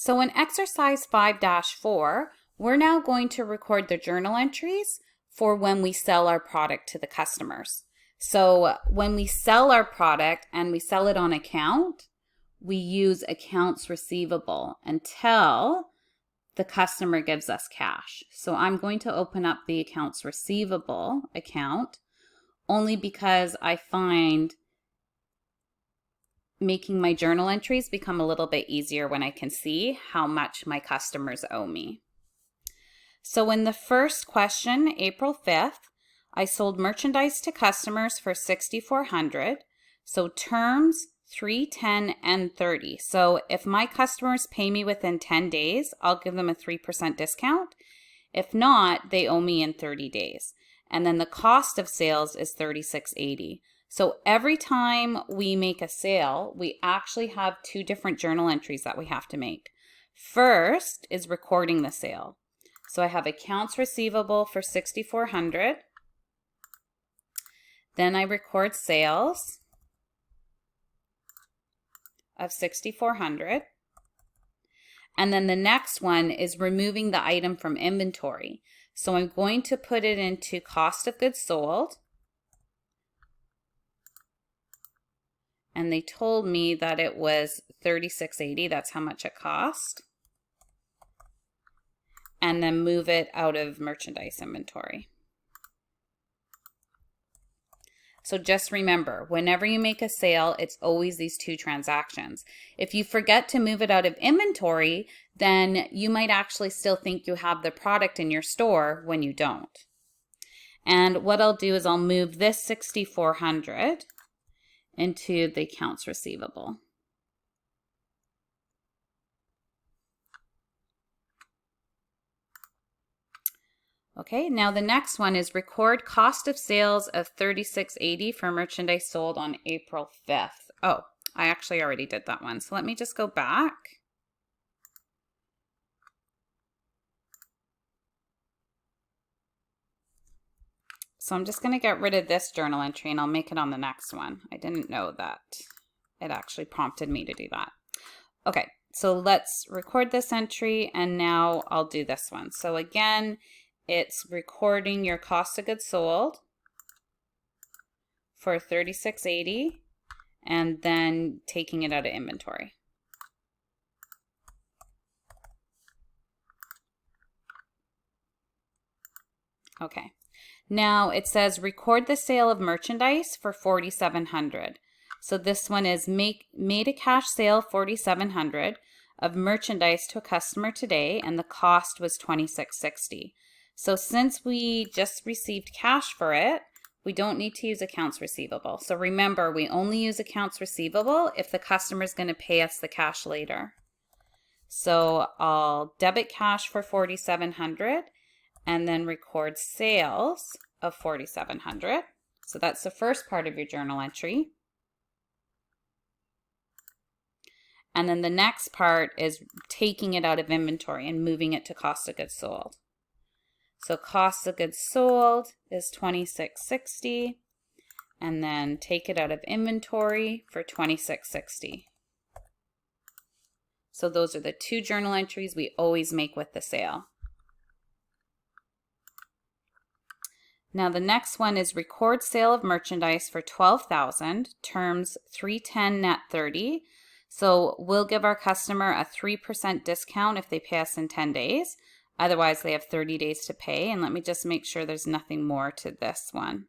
So in exercise 5-4, we're now going to record the journal entries for when we sell our product to the customers. So when we sell our product and we sell it on account, we use accounts receivable until the customer gives us cash. So I'm going to open up the accounts receivable account only because I find making my journal entries become a little bit easier when I can see how much my customers owe me. So in the first question, April 5th, I sold merchandise to customers for $6,400. So terms 3, 10, and 30. So if my customers pay me within 10 days, I'll give them a 3% discount. If not, they owe me in 30 days. And then the cost of sales is $36.80. So every time we make a sale, we actually have 2 different journal entries that we have to make. First is recording the sale. So I have accounts receivable for $6,400. Then I record sales of $6,400. And then the next one is removing the item from inventory. So I'm going to put it into cost of goods sold. And they told me that it was $36.80. That's how much it cost. And then move it out of merchandise inventory. So just remember, whenever you make a sale, it's always these 2 transactions. If you forget to move it out of inventory, then you might actually still think you have the product in your store when you don't. And what I'll do is I'll move this $6,400 into the accounts receivable. Okay, now the next one is record cost of sales of $36.80 for merchandise sold on April 5th. Oh, I actually already did that one. So let me just go back. So I'm just going to get rid of this journal entry and I'll make it on the next one. I didn't know that it actually prompted me to do that. Okay, so let's record this entry and now I'll do this one. So again, it's recording your cost of goods sold for $36.80 and then taking it out of inventory. Okay, now it says record the sale of merchandise for $4,700. So this one is made a cash sale $4,700 of merchandise to a customer today and the cost was $26.60. So since we just received cash for it, we don't need to use accounts receivable. So remember, we only use accounts receivable if the customer is going to pay us the cash later. So I'll debit cash for $4,700 and then record sales of $4,700. So that's the first part of your journal entry. And then the next part is taking it out of inventory and moving it to cost of goods sold. So cost of goods sold is $26.60 and then take it out of inventory for $26.60. So those are the 2 journal entries we always make with the sale. Now the next one is record sale of merchandise for $12,000, terms 310 net 30. So we'll give our customer a 3% discount if they pay us in 10 days. Otherwise, they have 30 days to pay. And let me just make sure there's nothing more to this one.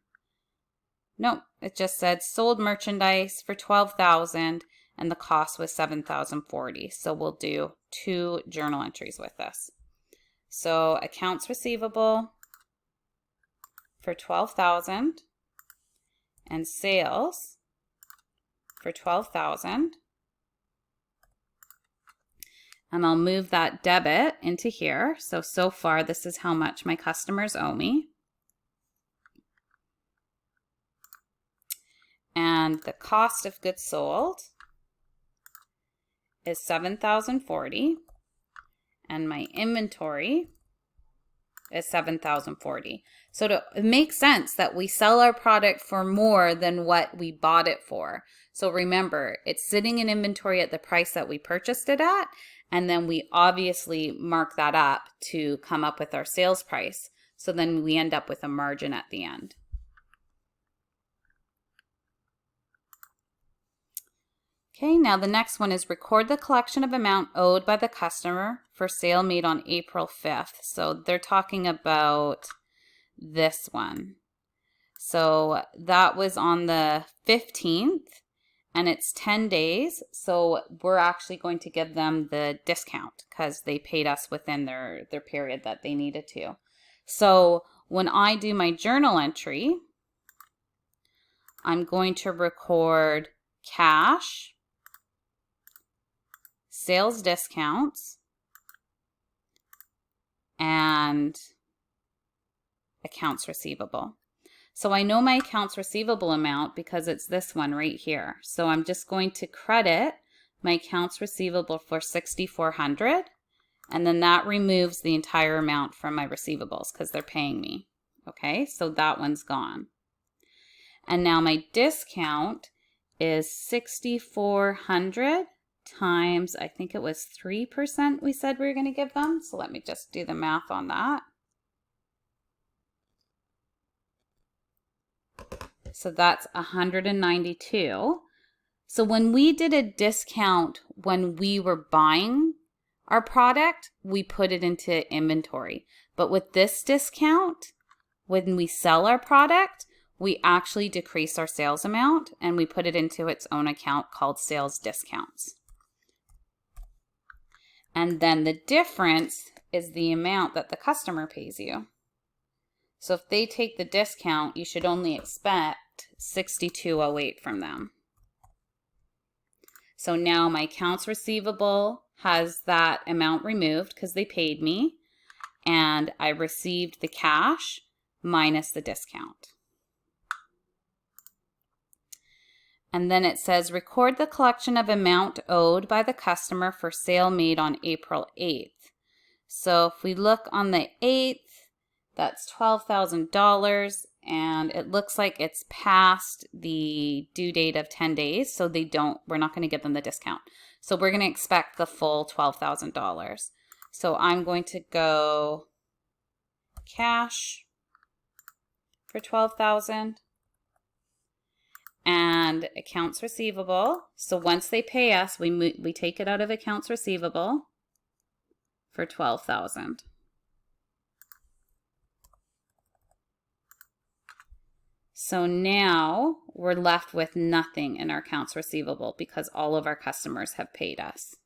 Nope, it just said sold merchandise for $12,000 and the cost was $7,040. So we'll do 2 journal entries with this. So accounts receivable for $12,000 and sales for $12,000. And I'll move that debit into here. So far, this is how much my customers owe me. And the cost of goods sold is $7,040. And my inventory is $7,040. So it makes sense that we sell our product for more than what we bought it for. So remember, it's sitting in inventory at the price that we purchased it at, and then we obviously mark that up to come up with our sales price. So then we end up with a margin at the end. Okay, now the next one is record the collection of amount owed by the customer for sale made on April 5th. So they're talking about this one. So that was on the 15th and it's 10 days. So we're actually going to give them the discount because they paid us within their period that they needed to. So when I do my journal entry, I'm going to record cash, sales discounts, and accounts receivable. So I know my accounts receivable amount because it's this one right here. So I'm just going to credit my accounts receivable for $6,400, and then that removes the entire amount from my receivables because they're paying me. Okay, so that one's gone. And now my discount is $6,400 times, I think it was 3% we said we were going to give them. So let me just do the math on that. So that's 192. So when we did a discount when we were buying our product, we put it into inventory. But with this discount, when we sell our product, we actually decrease our sales amount and we put it into its own account called sales discounts. And then the difference is the amount that the customer pays you. So if they take the discount, you should only expect $6,208 from them. So now my accounts receivable has that amount removed because they paid me, and I received the cash minus the discount. And then it says, record the collection of amount owed by the customer for sale made on April 8th. So if we look on the 8th, that's $12,000, and it looks like it's past the due date of 10 days, so we're not going to give them the discount. So we're going to expect the full $12,000. So I'm going to go cash for $12,000. And accounts receivable. So once they pay us, we take it out of accounts receivable for $12,000. So now we're left with nothing in our accounts receivable because all of our customers have paid us.